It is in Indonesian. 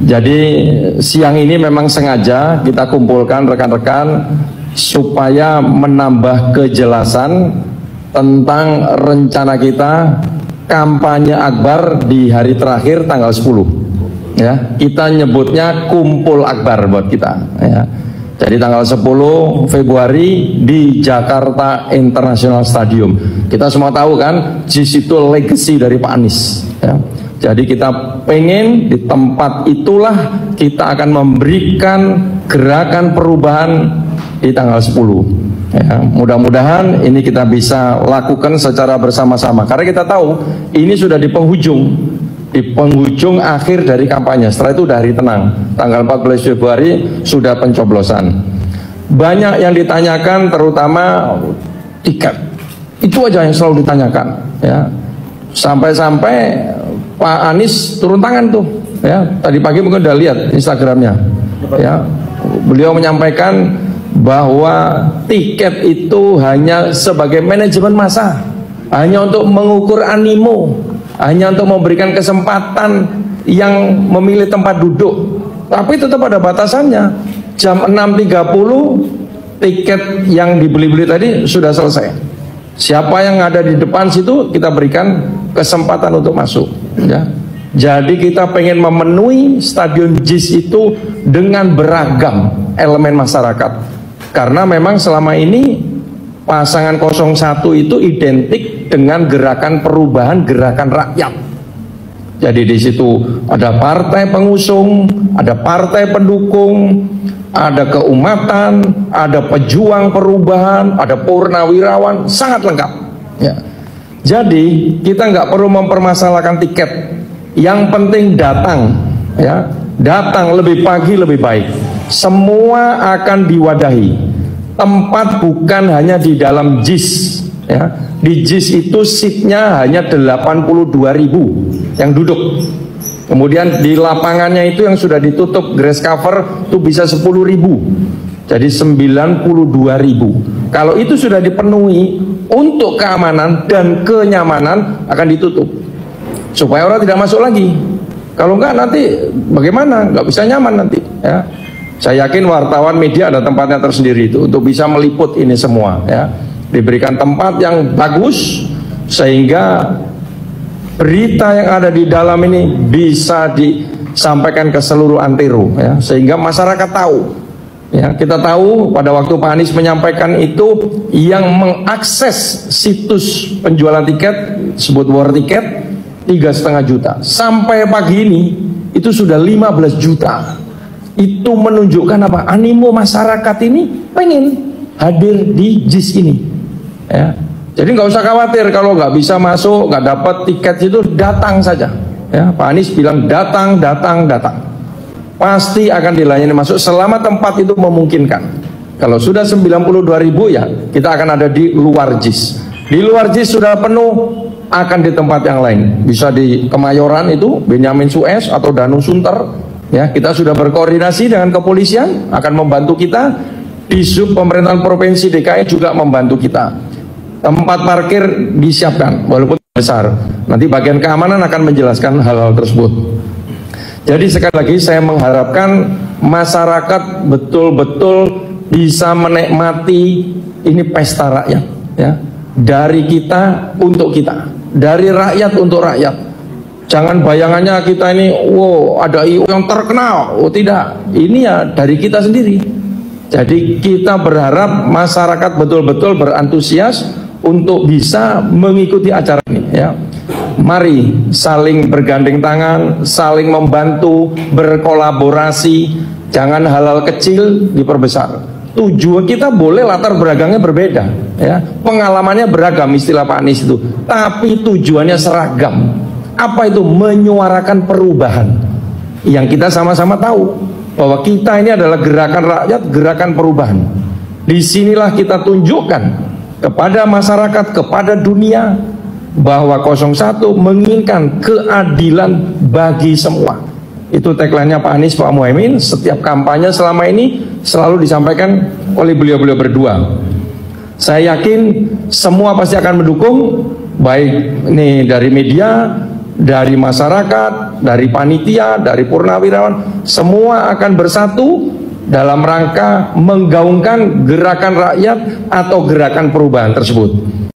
Jadi siang ini memang sengaja kita kumpulkan rekan-rekan supaya menambah kejelasan tentang rencana kita kampanye akbar di hari terakhir tanggal 10. Ya, kita nyebutnya kumpul akbar buat kita. Ya. Jadi tanggal 10 Februari di Jakarta International Stadium. Kita semua tahu kan, JIS itu legacy dari Pak Anies. Ya. Jadi kita pengen di tempat itulah kita akan memberikan gerakan perubahan di tanggal 10. Ya, mudah-mudahan ini kita bisa lakukan secara bersama-sama. Karena kita tahu ini sudah di penghujung akhir dari kampanye. Setelah itu udah hari tenang. Tanggal 14 Februari sudah pencoblosan. Banyak yang ditanyakan, terutama tiket. Itu aja yang selalu ditanyakan. Ya, sampai-sampai Pak Anies turun tangan tuh. Ya, tadi pagi mungkin udah lihat Instagramnya. Ya, beliau menyampaikan bahwa tiket itu hanya sebagai manajemen massa, hanya untuk mengukur animo, hanya untuk memberikan kesempatan yang memilih tempat duduk, tapi tetap ada batasannya. Jam 6.30 tiket yang dibeli-beli tadi sudah selesai. Siapa yang ada di depan situ kita berikan kesempatan untuk masuk. Ya. Jadi kita pengen memenuhi Stadion JIS itu dengan beragam elemen masyarakat. Karena memang selama ini pasangan 01 itu identik dengan gerakan perubahan, gerakan rakyat. Jadi di situ ada partai pengusung, ada partai pendukung, ada keumatan, ada pejuang perubahan, ada purnawirawan, sangat lengkap. Ya. Jadi kita nggak perlu mempermasalahkan tiket. Yang penting datang, ya, datang lebih pagi lebih baik. Semua akan diwadahi. Tempat bukan hanya di dalam JIS, ya. Di JIS itu seatnya hanya 82.000 yang duduk. Kemudian di lapangannya itu yang sudah ditutup grass cover itu bisa 10.000. Jadi 92.000. Kalau itu sudah dipenuhi untuk keamanan dan kenyamanan akan ditutup supaya orang tidak masuk lagi. Kalau enggak nanti bagaimana? Nggak bisa nyaman nanti, ya. Saya yakin wartawan media ada tempatnya tersendiri itu untuk bisa meliput ini semua, ya. Diberikan tempat yang bagus sehingga berita yang ada di dalam ini bisa disampaikan ke seluruh antero, ya, sehingga masyarakat tahu. Ya, kita tahu pada waktu Pak Anies menyampaikan itu yang mengakses situs penjualan tiket disebut War Ticket 3,5 juta. Sampai pagi ini itu sudah 15 juta. Itu menunjukkan apa? Animo masyarakat ini pengen hadir di JIS ini. Ya. Jadi nggak usah khawatir kalau nggak bisa masuk, nggak dapat tiket itu, datang saja. Ya, Pak Anies bilang datang. Pasti akan dilayani masuk selama tempat itu memungkinkan. Kalau sudah 92.000 ya kita akan ada di luar JIS. Di luar JIS sudah penuh, akan di tempat yang lain. Bisa di Kemayoran itu Benyamin Sueb atau Danau Sunter. Ya, kita sudah berkoordinasi dengan kepolisian akan membantu kita. Di sub pemerintahan provinsi DKI juga membantu kita. Tempat parkir disiapkan walaupun besar. Nanti bagian keamanan akan menjelaskan hal-hal tersebut. Jadi sekali lagi saya mengharapkan masyarakat betul-betul bisa menikmati ini pesta rakyat, ya. Dari kita untuk kita, dari rakyat untuk rakyat. Jangan bayangannya kita ini, wow, ada IO yang terkenal. Oh tidak, ini ya dari kita sendiri. Jadi kita berharap masyarakat betul-betul berantusias untuk bisa mengikuti acara ini, ya. Mari saling bergandeng tangan, saling membantu, berkolaborasi. Jangan hal-hal kecil diperbesar. Tujuan kita boleh latar belakangnya berbeda, ya. Pengalamannya beragam istilah Pak Anies itu, tapi tujuannya seragam. Apa itu? Menyuarakan perubahan. Yang kita sama-sama tahu bahwa kita ini adalah gerakan rakyat, gerakan perubahan. Disinilah kita tunjukkan kepada masyarakat, kepada dunia bahwa 01 menginginkan keadilan bagi semua. Itu tagline-nya Pak Anies, Pak Muhaimin. Setiap kampanye selama ini selalu disampaikan oleh beliau-beliau berdua. Saya yakin semua pasti akan mendukung, baik ini dari media, dari masyarakat, dari panitia, dari purnawirawan, semua akan bersatu dalam rangka menggaungkan gerakan rakyat atau gerakan perubahan tersebut.